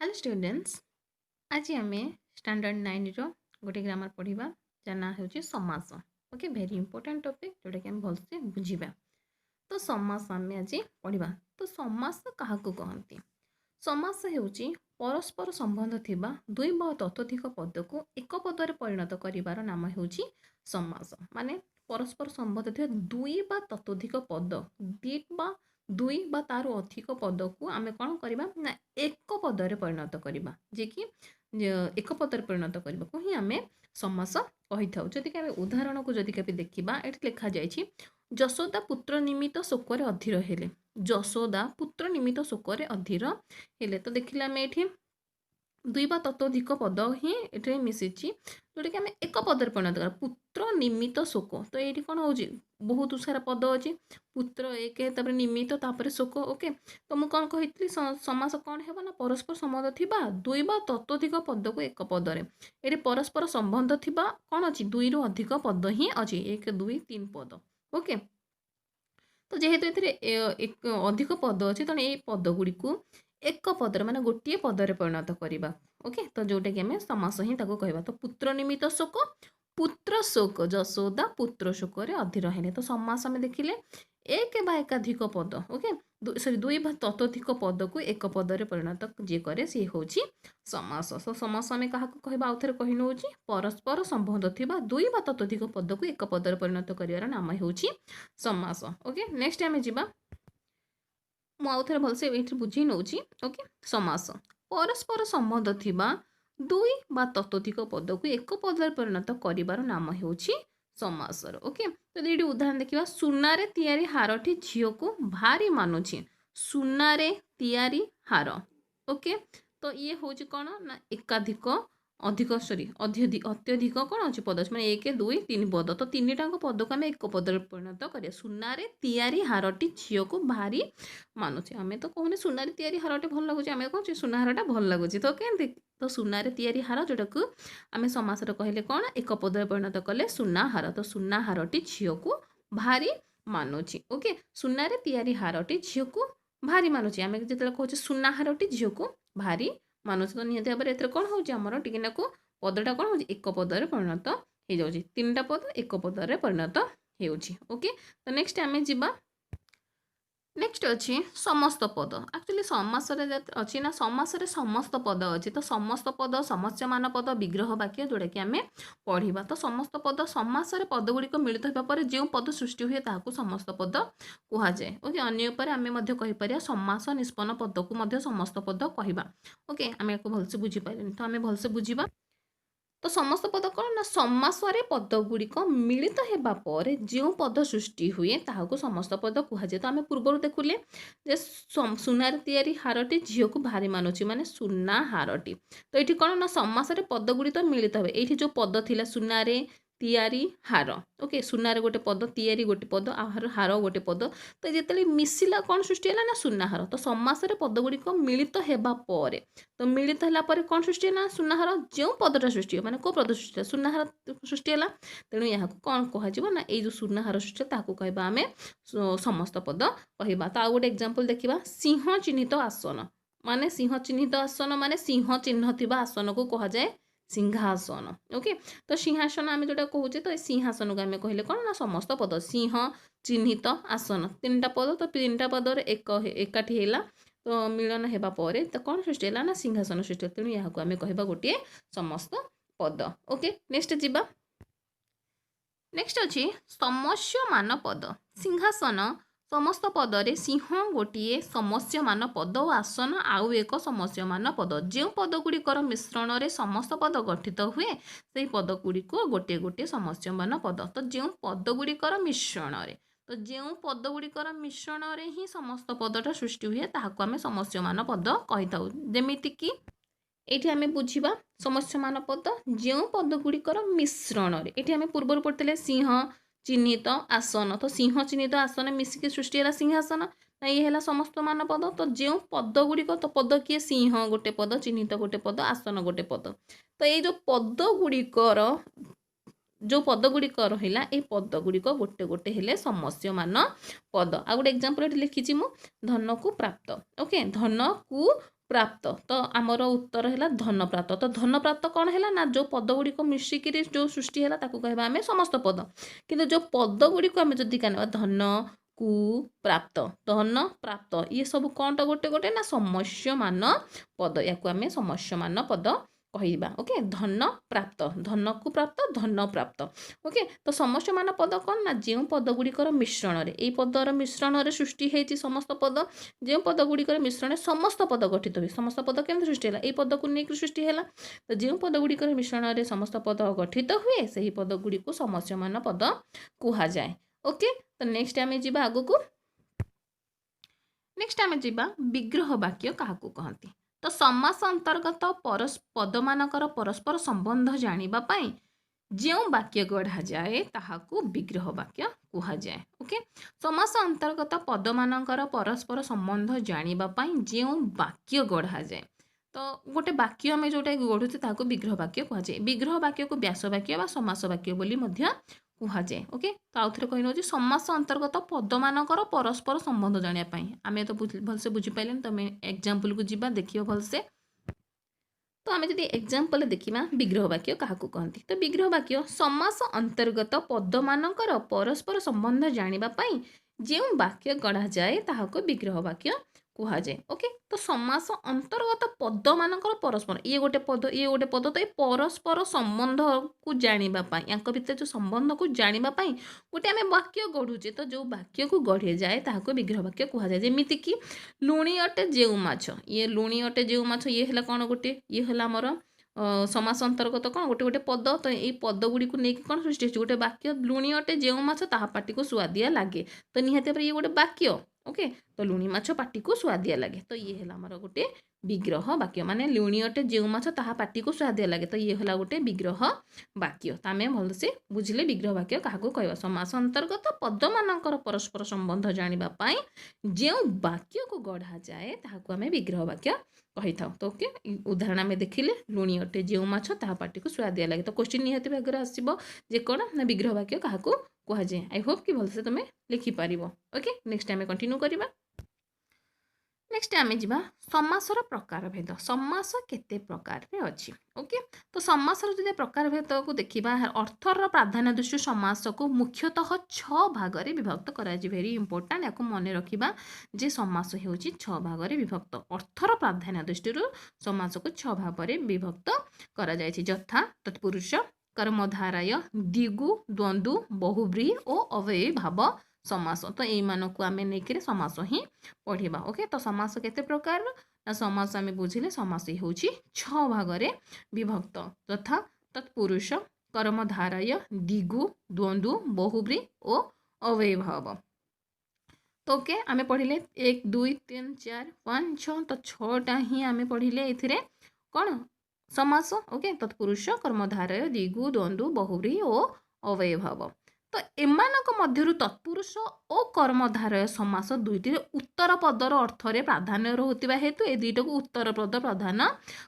Hello students. आज आम standard 9 रो गोटे ग्रामर पढ़ा जार ना हूँ समास। ओके, वेरी इंपोर्टेंट टॉपिक जोटा कि भलसे बुझा। तो समास आम आज पढ़ा। तो समास क्या कहती? समास होची परस्पर संबंध थिबा दुई बा ततोधिक पद को एक पदरे परिणत करिवार नाम होची समास। माने परस्पर संबंध थिबा दुई बा ततोधिक पद दुई बा तार अधिक पद को आम कौन करवा ना एक पदरे परिणत करवा जे कि एक पदरे परिणत करने को ही आम समास कही था। जदि आम उदाहरण को जदि देखा ये लिखा जाए यशोदा पुत्र निमित्त शोकर अधीर हेले। यशोदा पुत्र निमित्त शोकर अधीर हेले। तो देखिले आम ये दुई बा ततोधिक पद ही ये मिशिची जोटा कि आम एक पदर परिणत कर पुत्र निमित्त शोक। तो ये कौन हो बहुत सारा पद अच्छी पुत्र एक तापर निमित्त तापर शोक। ओके, तो मुझे कौन कही समास कौन है ना परस्पर संबंध थिबा दुई बा ततोधिक पद को एक पदरे ये परस्पर संबंध थिबा कौन अच्छी दुई रु अधिक पद ही अच्छी एक दुई तीन पद। ओके, तो जेहेतु ये अधिक पद अच्छे तेणु ये पद गुड़ी एक पदर माने गोटे पदरे परिणत करवा। ओके, तो जोटा कि आम समास ही कहवा। तो पुत्र निमित्त शोक पुत्र शोक यशोदा पुत्र शोक अधीर हेले। तो समास आम देखिले एक बा एकाधिक पद। ओके, सॉरी दुई बा ततोधिक पद को एक पदरे परिणत जी करे सी हूँ समास। तो समास आम क्या कहवा आउ थे कही नौ परस्पर संबंध थिबा दुई बा ततोधिक पद को एक पदरे परिणत कर नाम हूँ समास। ओके, नेक्स्ट आम जा मुझे भलसे ये बुझी नौ। ओके, समास परस्पर संबंध थिबा दुई बा ततोधिक पद को एक पदरे परिणत कर नाम हूँ समास। ओके, तो ये उदाहरण देखा सुनारे तैयारी हारटी झील को भारी मानुची। सुनारे तैयारी हार। ओके, तो ये हूँ कौन ना एकाधिक अधिक सॉरी अत्यधिक कौन अच्छे पद अच्छे एक दुई तीन पद। तो तीन टाक पद को आम एक पदर परिणत करिया सुनारे तैयारी हारटी झील को भारी मानुचे। आम तो कहूने सुनारे तैयारी हारटे भल लगुच आम कौन सुना हारटा भल लगुच। तो केमती तो सुनारे तैयारी हार जोटा को आम समासर कहले कौन एक पदर परिणत कले सुना हार। तो सुना हारटी झील को भारी मानुची। ओके, सुनारे तैयारी हारटी झील को भारी मानुची आम जो कहे सुना हारटी झील को भारी मानुष। तो निहत भाव में कौन होमर टिकेनाकू पदटा कौन हो एक पदरे परिणत हो जाए तीन टा पद एक पदरे परिणत हो। ओके, तो नेक्स्ट आम जा नेक्स्ट अच्छी समस्त पद। एक्चुअली समास अच्छी ना समास समस्त पद अच्छी। तो समस्त पद समस्यमान पद विग्रह वाक्य जोटा कि आम पढ़ा। तो समस्त पद समास पद गुड़िक मिलित होगा जो पद सृष्टि हुए ताकू समस्त पद कहुए। ओके, अन्य आम कहीपर समास निष्पन्न पद को समस्त पद कहवा। ओके, आम या भलसे बुझीपारे तो आम भलसे बुझा। तो समस्त पद कौन ना समासरे पद गुड़िक मिलित होगा पर जो पद सृष्टि हुए ताकू समस्त पद कहुए। तो आम पूर्व देखुले जे सुनार तैयारी हारटी झील को भारी मानुची माने सुना हारटी। तो ये कौन ना समासरे पद गुड़ी तो मिलित हुए ये जो पद थिला सुनारे तैयारी हार। ओके, सुनार गोटे पद तैयारी गोटे पद हार गोटे पद। तो जिते मिसिला कौन सृष्टि है ना सुनाहार। तो समासरे पद गुड़िक मिलित होगा पर तो मिलित है कौन सृष्टि है सुनाहार जो पदटा सृष्टि हो माने को पद सृष्टि सुनाहार सृष्टि है। तेणु यहाँ कौन कह ना ये जो सुनाहार सृष्टि ताकू कहवा आम समस्त पद कहवा। तो आउ गोटे एग्जांपल देखा सिंह चिन्हित आसन माने सिंह चिन्हित आसन माने सिंह चिन्ह थिबा आसन को कह जाए सिंहासन। ओके, तो सिंहासन आम जोटा कहूचे तो सिंहासन को आम कहले कौन ना समस्त पद सिंह चिन्हित आसन तीन टा पद। तो तीन टा पदर एकाठी है तो मिलन होगा पर तो कौन सृष्टि है ना सिंहासन सृष्टि। तेणु यहाँ आम कह गोटे समस्त पद। ओके, नेक्स्ट जा नेक्स्ट अच्छी समस्यमान पद। सिंहासन समस्त पदरे सिंह गोटे समस्यमान पद और आसन आउ एक समस्यमान पद। जो पद गुड़िकर मिश्रण में समस्त पद गठित हुए से पद गुड़िक गोटे गोटे समस्यमान पद। तो जो पद गुड़िकर मिश्रण तो जो पद गुड़िकर मिश्रण ही समस्त पदटा सृष्टि हुए ताकू आम समस्यमान पद कही था। जमीक ये आम बुझा समस्यमान पद जो पद गुड़िकर मिश्रण ये आम पूर्व पढ़ते सिंह चिन्हित आसन। तो सिंह चिन्हित आसन मिसिकी सृष्टि है सिंहासन ना ये है समस्त मान पद। तो जो पद गुड़िक तो पद किए सिंह गोटे पद चिन्हित गोटे पद आसन गोटे पद। तो ये जो पद गुड़िकर जो पद गुड़िक रहा ये पद गुड़िक गोटे गोटे हेले समस्यमान पद। आ गोटे एग्जांपल लिखी धन को प्राप्त। ओके, धन को प्राप्त तो आमर उत्तर है धन प्राप्त तो धन प्राप्त कौन है ना जो पद गुड़िक मिशिकी जो सृष्टि है कहवा आम समस्त पद किंतु जो पद गुड़िक आम जदि कहवा धन कु प्राप्त धन प्राप्त ये सब कौन तो गोटे गोटे ना समस्यमान पद या आम समस्यमान पद कहवा ओके धन प्राप्त धन को प्राप्त धन प्राप्त ओके तो समस्यमान पद कौन ना जो पद गुड़िकर मिश्रण ये पदर मिश्रण सृष्टि होती समस्त पद जो पद गुड़िकर मिश्रण समस्त पद गठित हुए समस्त पद केमती सृष्टि है ये पद को लेकर सृष्टि है तो जो पद गुड़िकर मिश्रण समस्त पद गठित हुए से ही पद गुड़ी को समस्यमान पद कहुए ओके तो नेक्स्ट आम जा आग को नेक्स्ट आम जा विग्रह वाक्य क्या कहती तो समास अंतर्गत पद मानकर परस्पर संबंध जानापी जो वाक्य गढ़ा जाए ताहाकू विग्रह वाक्य कहुए ओके समास अंतर्गत पद मानकर परस्पर संबंध जानापी जो वाक्य गढ़ा जाए तो गोटे वाक्य आम जोटा गढ़ुचे ताकू विग्रह वाक्य कहुए विग्रह वाक्य को व्यास वाक्य व समास वाक्य बोली कहुए ओके तो आउ थे कही नौ समास अंतर्गत पद मानकर परस्पर संबंध जानापी आम तो भलसे बुझीपारे तुम एग्जाम्पल को जीवा देखिए भलसे तो आम जब एग्जाम्पल देखा विग्रह वाक्य क्या कहती तो विग्रह वाक्य समास अंतर्गत पद मानकर परस्पर संबंध जानापी जो वाक्य गढ़ा जाए ताहाको विग्रह वाक्य कहुए ओके तो समास अंतर्गत पद मानकर परस्पर ये गोटे पद तो ये परस्पर संबंध को जानापी या भितर जो संबंध को जानापी गोटे आम वाक्य गढ़ुचे तो जो वाक्य को गढ़े जाए ताहाको विग्रह वाक्य कहुए जमीक लुणी अटे जेउ माछ ये लुणी अटे जेउ माछ ये है कौन गोटे ये है आमर समास अंतर्गत कौन गोटे गोटे पद तो ये पद गुड़ी को लेकिन कौन सृष्टि गोटे वाक्य लुणी अटे जेउ माछ ताहा पाटी को सुआदिया लगे तो निहाती भाव ये गोटे वाक्य ओके तो लुणी माछ पाटी को सुआदिया लगे तो ये है आमर गोटे विग्रह वाक्य माने लुणी अटे जेउ माछ ताहा पाटी को सुआदिया लगे तो ये है गोटे विग्रह वाक्य तो आम भलसे बुझिले विग्रह वाक्य क्या कहवा समास अंतर्गत पद मानकर परस्पर संबंध जानापी जो वाक्य को गढ़ा जाए ताहाको आम विग्रह वाक्य कही था तो ओके उदाहरण आम देखिले लुणी अटे जो माछ ताहा पाटी को सुआदिया लगे तो क्वेश्चन निहाती भाग आसो जे कौन ना विग्रह वाक्य क्या कहुए आई होप कि भलसे तुम लिखिपार ओके नेक्स्ट आम कंटिन्यू करवा नेक्स्ट आम जा समासर प्रकार भेद समास केते प्रकार रे अच्छी ओके तो समासर जो प्रकार भेद को देखा अर्थर प्राधान्य दृष्टि समास को मुख्यतः 6 भाग में विभक्त कर भेरी इंपोर्टाट या मन रखा जे समास हो 6 भाग में विभक्त अर्थर प्राधान्य दृष्टि समास को 6 भाग में विभक्त कर यथा तत्पुरुष कर्मधारय दिगु द्वंद्व बहुव्रीहि और अव्ययी भाव समास तो यू आम नहीं समास ही पढ़ा ओके तो समास केते प्रकार ना समास आम बुझिले समास हूँ 6 भाग में विभक्त तथा तत्पुरुष कर्मधारय दिगु द्वंद्व बहुव्रीहि और अव्ययी भाव तो ओके आम पढ़िले 1 2 3 4 5 6 तो 6टा ही आम पढ़िले ये कौन समास ओके तत्पुरुष कर्मधारय दिगु द्वंद्व बहुव्रीहि और अव्ययी भाव तो एमानक मध्यरु तत्पुरुष और कर्मधारय समास दुईटी उत्तर पदर अर्थरे प्राधान्य रोहुतिबा हेतु ए दुईटा को उत्तर पद प्रधान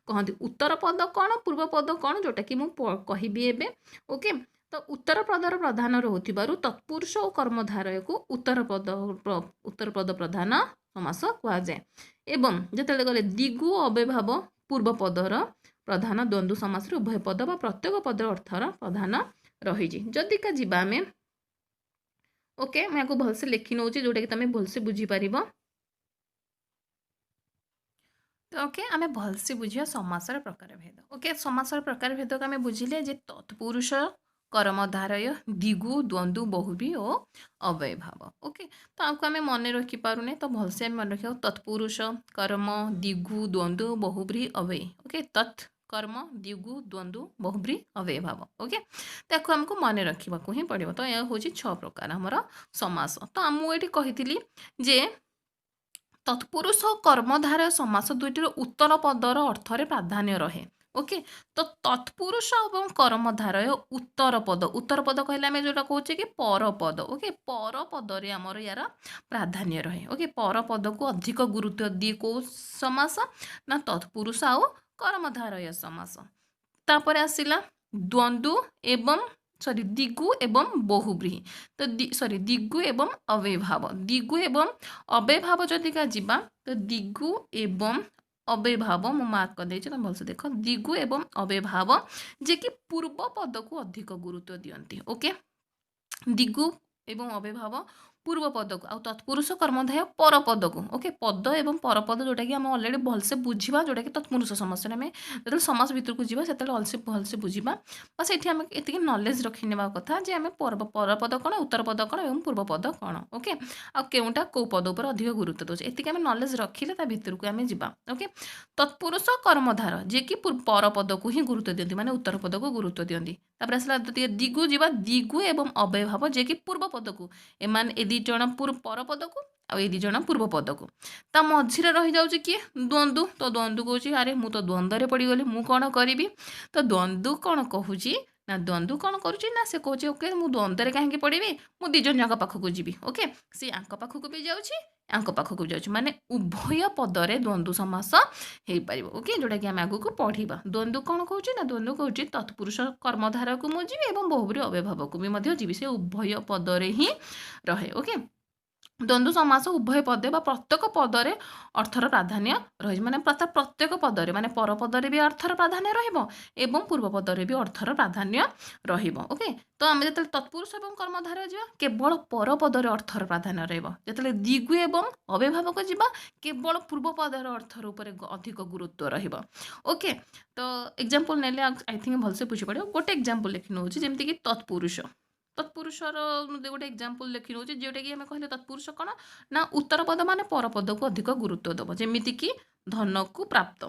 कहती उत्तर पद कौन पूर्व पद कौन जोटा कि मुझे कहबी एबे ओके तो उत्तर पदर प्रधान रोहुतिबारु तत्पुरुष और कर्मधारय को उत्तर पद प्रधान समास कहुए एवं जेतेबेले गले दिगु अव्ययभाव पूर्व पदर प्रधान द्वंद्व समास उभय पद व प्रत्येक पदर अर्थर प्रधान रही जदिका जीवा आम ओके मैं आपको भलसे लिखि नौ जोटा कि तुम भलसे बुझीपार तो ओके आम भलसे बुझा समासर प्रकार भेद ओके समासर प्रकार भेद को आम बुझिले जे तत्पुरुष कर्मधारय दिगु द्वंद्व बहुव्रीहि और अव्ययी भाव ओके तो आपको आम मन रखिपारे तो भलसे आम मन रखा तत्पुरुष कर्म दिगु द्वंद्व बहुव्रीहि अव्ययी ओके तत् कर्म दिगु द्वंद्व बहुव्रीहि अव्ययी भाव ओके ताको हमको मन रखा ही पड़ो तो यह हूँ 6 प्रकार आमर समास तो मुझे कही जे तत्पुरुष कर्मधारय समास दुईटर उत्तर पदर अर्थरे प्राधान्य रहे ओके तो तत्पुरुष और कर्मधारय उत्तर पद कहले आम जोटा कहे कि परपद ओके परपद आमर यार प्राधान्य रहे ओके परपद को अधिक गुरुत्व दिए कौ समास ना तत्पुरुष आउ कर्मधारय समास तापर आसिला द्वंद्व एवं सॉरी दिगु एवं बहुव्रीहि तो सॉरी दिगु एवं अव्ययी भाव दिगु एवं अव्ययी भाव जदि का जीवा तो दिगु एवं अव्ययभाव मु मार्क कर देछि तुम भलसे देख दिगु एवं अव्ययभाव जे कि पूर्व पद को अधिक गुरुत्व दियंती ओके दिगु एवं अव्ययभाव पूर्व पद को आ तत्पुरुष कर्मधारय पर पद को ओके पद एवं पर पद जोटा कि आम अलरेडी भलसे बुझा जोटा कि तत्पुरुष समस्या आम जो समाज भितर को जीवा से भलसे बुझा बस ये आम ये नॉलेज रखिने कथा जे आम पर पद कौन उत्तर पद कौन और पूर्व पद कौन ओके आ केउटा कौ पद उपर अधिक गुरुत्व दौर ये आम नॉलेज रखिले भितर को आम जा ओके तत्पुरुष कर्मधार जे कि पर पद को ही गुरुत्व दियंती माने उत्तर पद को गुरुत्व दियंती तापर आसला दिगु जीवा दिगु एवं अव्ययभाव जे कि पूर्व पद को एमान ए दी जण पर पद को आ ए दी जण पूर्व पद को ता मझिरे रही जाउची किए द्वंद्व तो द्वंद्व कहूँ अरे मु तो द्वंद्व पड़गली मु कौन करी तो द्वंद्व कौन कहूँ ना द्वंद्व कौन करुच्ची ना से कहे ओके मु द्वंद्व कहीं पढ़ी मु दिज जाक पाखक जी ओके सी आंक पाखक भी जाऊँगी आंक पाखक भी जाऊँगी माने उभय पदरे द्वंद्व समास हो पार ओके जोटा कि आम आगक पढ़ा द्वंद्व कौन कहूँ ना द्वंद्व कहूँ तत्पुरुष कर्मधार को मुझे और बहुब्री अव्ययभाव को भी जीवी से उभय पदरे ही रहे ओके द्वंद्व समास उभय पदे प्रत्येक पदरे अर्थर प्राधान्य रही माने प्रत्येक पदरे माने पर पदरे भी अर्थर प्राधान्य एवं पूर्व पदरे भी अर्थर प्राधान्य ओके तो आम जो तत्पुरुष और कर्मधारय जा केवल पर पदरे अर्थर प्राधान्य रही दिगु एवं अव्ययभाव को जीवा केवल पूर्व पदर अर्थर उपर अधिक गुरुत्व ओके तो एग्जांपल नेले आई थिंक भलसे बुझी पड़ो गोटे एग्जांपल लिखि नौछि जेमति कि तत्पुरुष तत्पुरुषर गोटे एग्जांपल लिखि नौछि जोटा कि आम कहले तत्पुरुष कौन ना उत्तर पद माने पर पद को अधिक गुरुत्व दब जेमिति कि धन को प्राप्त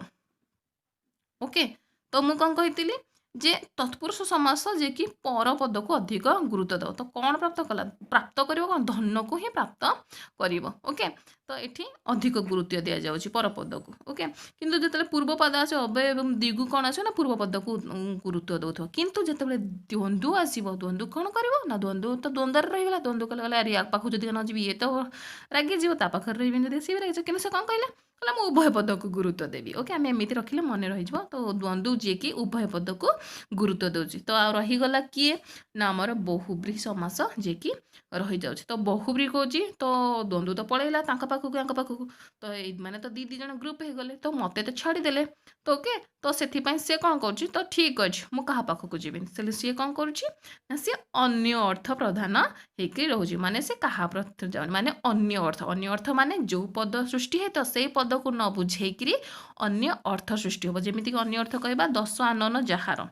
ओके तो मु कौन कही जे तत्पुरुष समास जे कि पर पद को अधिक गुरुत्व दब तो कौन प्राप्त कला प्राप्त कर कौन धन को ही प्राप्त कर ओके तो ये अधिक गुरुत्व दि जाऊँगी पर पद को ओके किंतु जो पूर्व पद आसे अव्यय एवं दिगु कौन आस ना पूर्व पद को गुरुत्व दौथ किंतु जो द्वंद्व आसो द्वंद्व कौन कर ना द्वंद्व तो द्वंद्व रहीगला द्वंद्व कले गला या पाखु जब न जी ये तो रागी जीव ता पाखे रही सी भी रागी कि कौन कहला कहला मुझे उभय पद को गुरुत्व देवी ओके आम एमती रखिले मन रही तो द्वंद्व जी कि उभय पद को गुरुत्व दूसरी तो आ रहीगला किए ना आमर बहुब्री समास जे कि रही जाऊँगी तो बहुब्री कौच तो द्वंद्व तो पलैला पाखक तो माने तो दी जन ग्रुप हो गले तो मत तो छाड़देले तो ओके तो से सी कौन कर तो ठीक अच्छे मुझे क्या पाखक जी सी कौन करुँच सी अन्य अर्थ प्रधान होकर रोचे माने से क्या प्रति जाऊँ माने अन्य अर्थ माने जो पद सृष्टि है तो से पद को न बुझेकरी अन्य अर्थ सृष्टि हम जमीक अन्य अर्थ कहवा 10 आनन जार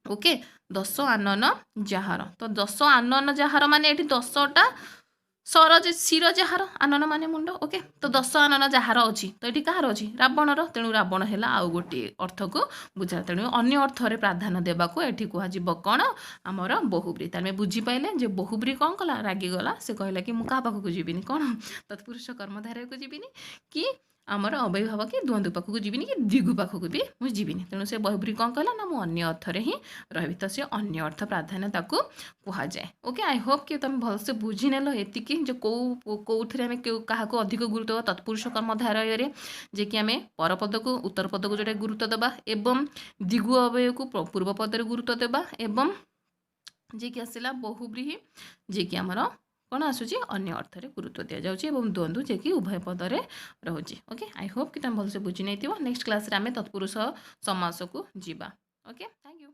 ओके 10 आनन जार तो 10 आनन जार माने ये 10टा सर शिर जार आनन माने मुंड ओके तो 10 आनन जार अच्छी तो ये कहार अच्छी रावणर तेणु रावण है आउ गोटे अर्थ को बुझा तेणु अन्य अर्थरे प्राधान्य देवाक ये कह कौन आमर बहुब्री तार बुझीपारे जे बहुब्री कौन कला रागिगला से कहला कि मुझे क्या पाखक जीविनी कौन तत्पुरुष कर्मधारय को जीविनी कि आमर अव्ययभाव कि द्वंद्व पाखक जीविनी कि दिगु पाखक भी मुझे जीविनी तेणु से बहुब्री कौन कहला ना मुझे अन्य अर्थरे ही रही तो सी अन्य अर्थ प्राधान्य ताकू कहुए ओके आई होप कि तुम भलसे बुझी नेल एतिकी जो कौथे आम क्या अधिक गुरुत्व तत्पुरुष कर्मधारय जे कि आम पर पद को उत्तर पद को जोटा गुरुत्व देवा एवं दिगु अव्यय को पूर्व पदर गुरुत्व देवा एवं जे कि आसला बहुब्रीही जे कि आमर कौन आसूची अन्य अर्थरे गुरुत्व दि जाऊँगी और द्वंद्व जे कि उभय पदरे रोचे ओके आई होप कि तुम भलसे बुझी नहीं नेक्स्ट क्लास रे आम तत्पुरुष समास को जीवा ओके थैंक यू।